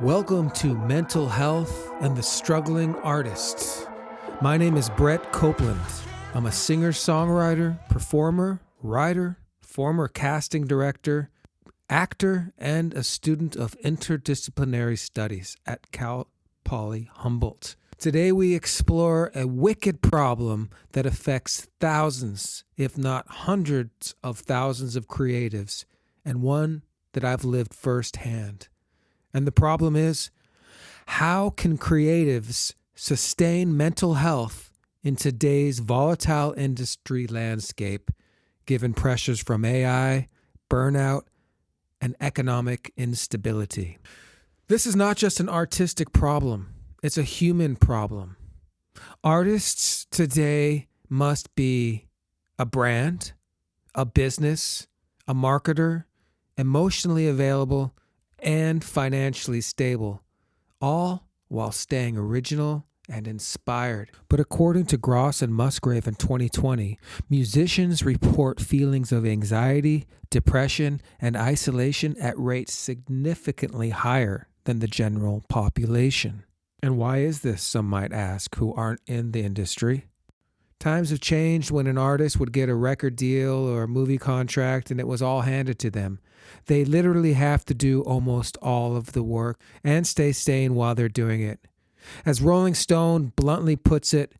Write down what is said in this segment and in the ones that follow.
Welcome to Mental Health and the Struggling Artists. My name is Brett Copeland. I'm a singer-songwriter, performer, writer, former casting director, actor, and a student of interdisciplinary studies at Cal Poly Humboldt. Today we explore a wicked problem that affects thousands, if not hundreds of thousands of creatives, and one that I've lived firsthand. And the problem is, how can creatives sustain mental health in today's volatile industry landscape, given pressures from AI, burnout, and economic instability? This is not just an artistic problem, it's a human problem. Artists today must be a brand, a business, a marketer, emotionally available, and financially stable, all while staying original and inspired. But according to Gross and Musgrave in 2020, musicians report feelings of anxiety, depression, and isolation at rates significantly higher than the general population. And why is this, some might ask, who aren't in the industry? Times have changed when an artist would get a record deal or a movie contract and it was all handed to them. They literally have to do almost all of the work and stay sane while they're doing it. As Rolling Stone bluntly puts it,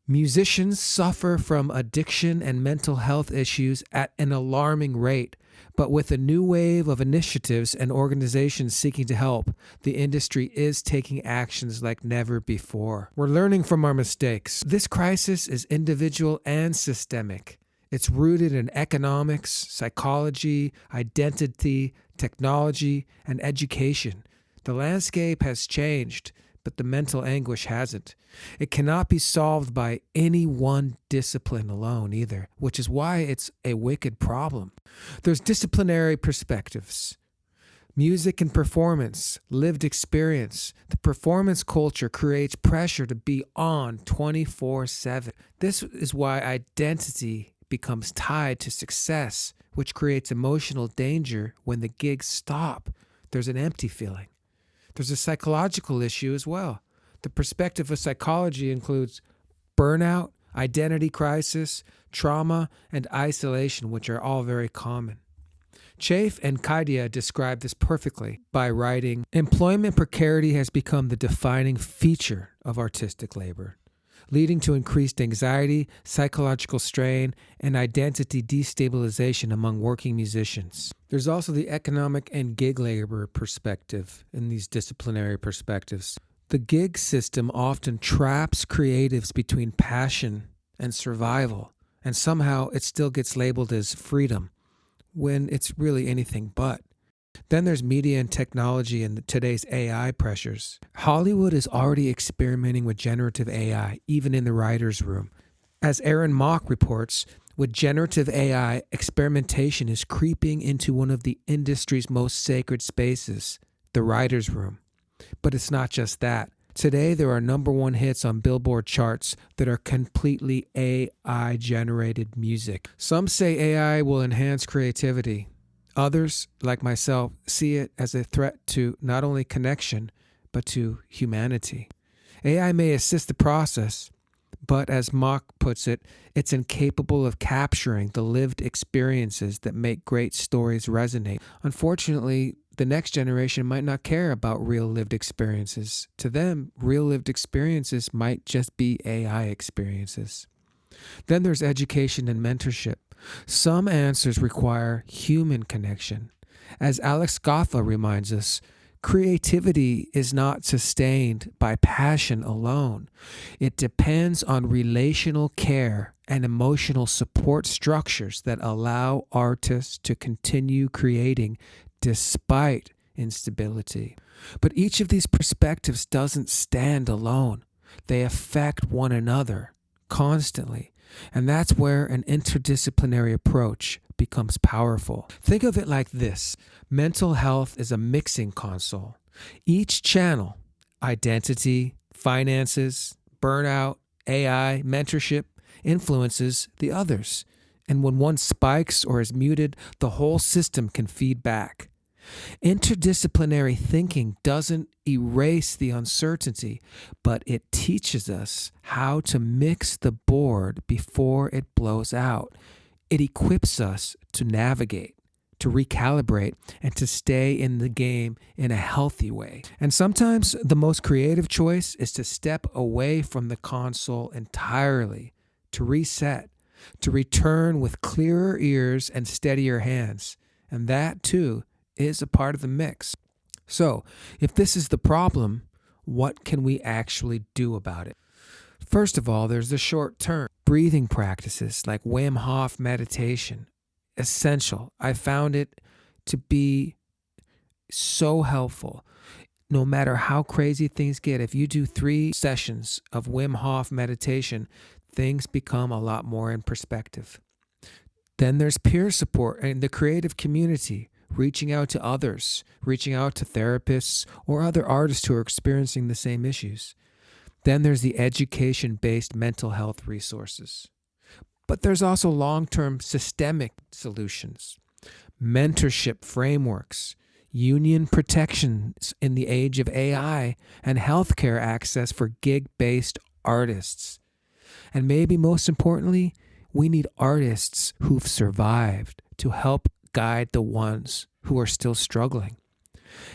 musicians suffer from addiction and mental health issues at an alarming rate. But with a new wave of initiatives and organizations seeking to help, the industry is taking actions like never before. We're learning from our mistakes. This crisis is individual and systemic. It's rooted in economics, psychology, identity, technology, and education. The landscape has changed, but the mental anguish hasn't. It cannot be solved by any one discipline alone either, which is why it's a wicked problem. There's disciplinary perspectives. Music and performance, lived experience. The performance culture creates pressure to be on 24/7. This is why identity becomes tied to success, which creates emotional danger when the gigs stop. There's an empty feeling. There's a psychological issue as well. The perspective of psychology includes burnout, identity crisis, trauma, and isolation, which are all very common. Chafe and Kaidia describe this perfectly by writing, "Employment precarity has become the defining feature of artistic labor, leading to increased anxiety, psychological strain, and identity destabilization among working musicians." There's also the economic and gig labor perspective in these disciplinary perspectives. The gig system often traps creatives between passion and survival, and somehow it still gets labeled as freedom, when it's really anything but. Then there's media and technology and today's AI pressures. Hollywood is already experimenting with generative AI, even in the writer's room. As Aaron Mock reports, with generative AI, experimentation is creeping into one of the industry's most sacred spaces, the writer's room. But it's not just that. Today, there are number one hits on Billboard charts that are completely AI-generated music. Some say AI will enhance creativity. Others, like myself, see it as a threat to not only connection, but to humanity. AI may assist the process, but as Mock puts it, it's incapable of capturing the lived experiences that make great stories resonate. Unfortunately, the next generation might not care about real lived experiences. To them, real lived experiences might just be AI experiences. Then there's education and mentorship. Some answers require human connection. As Alacovska reminds us, creativity is not sustained by passion alone. It depends on relational care and emotional support structures that allow artists to continue creating despite instability. But each of these perspectives doesn't stand alone. They affect one another constantly. And that's where an interdisciplinary approach becomes powerful. Think of it like this. Mental health is a mixing console. Each channel, identity, finances, burnout, AI, mentorship, influences the others. And when one spikes or is muted, the whole system can feed back. Interdisciplinary thinking doesn't erase the uncertainty, but it teaches us how to mix the board before it blows out. It equips us to navigate, to recalibrate, and to stay in the game in a healthy way. And sometimes the most creative choice is to step away from the console entirely, to reset, to return with clearer ears and steadier hands. And that, too, is a part of the mix. So, if this is the problem, what can we actually do about it? First of all, there's the short term breathing practices like Wim Hof meditation. Essential. I found it to be so helpful. No matter how crazy things get, if you do 3 sessions of Wim Hof meditation, things become a lot more in perspective. Then there's peer support and the creative community, reaching out to others, reaching out to therapists or other artists who are experiencing the same issues. Then there's the education-based mental health resources. But there's also long-term systemic solutions, mentorship frameworks, union protections in the age of AI, and healthcare access for gig-based artists. And maybe most importantly, we need artists who've survived to help guide the ones who are still struggling.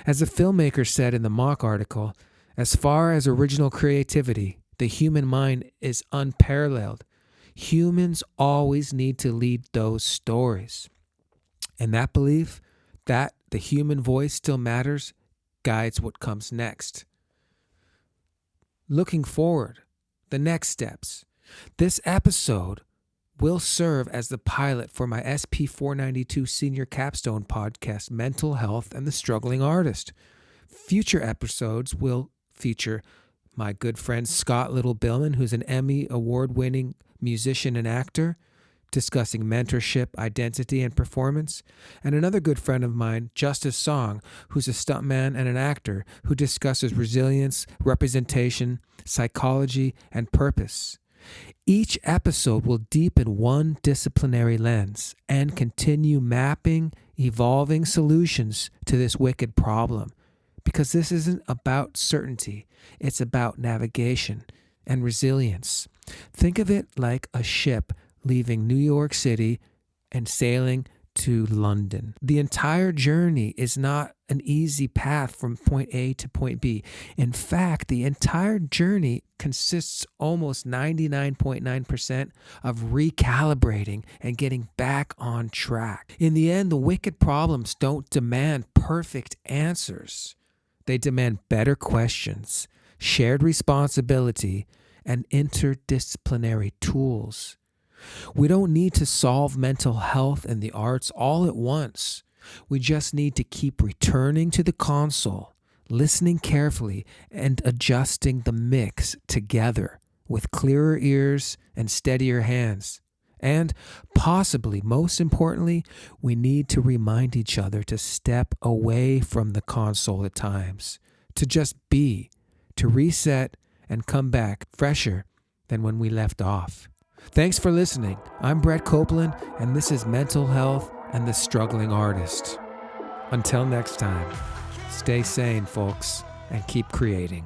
As a filmmaker said in the Mock article, as far as original creativity, the human mind is unparalleled. Humans always need to lead those stories. And that belief that the human voice still matters guides what comes next. Looking forward, the next steps. This episode will serve as the pilot for my SP492 Senior Capstone podcast, Mental Health and the Struggling Artist. Future episodes will feature my good friend Scott Little-Billman, who's an Emmy award-winning musician and actor, discussing mentorship, identity, and performance, and another good friend of mine, Justice Song, who's a stuntman and an actor who discusses resilience, representation, psychology, and purpose. Each episode will deepen one disciplinary lens and continue mapping, evolving solutions to this wicked problem. Because this isn't about certainty, it's about navigation and resilience. Think of it like a ship leaving New York City and sailing to London. The entire journey is not an easy path from point A to point B. In fact, the entire journey consists almost 99.9% of recalibrating and getting back on track. In the end, the wicked problems don't demand perfect answers. They demand better questions, shared responsibility, and interdisciplinary tools. We don't need to solve mental health and the arts all at once. We just need to keep returning to the console, listening carefully, and adjusting the mix together with clearer ears and steadier hands. And possibly, most importantly, we need to remind each other to step away from the console at times, to just be, to reset and come back fresher than when we left off. Thanks for listening. I'm Brett Copeland, and this is Mental Health and the Struggling Artist. Until next time, stay sane, folks, and keep creating.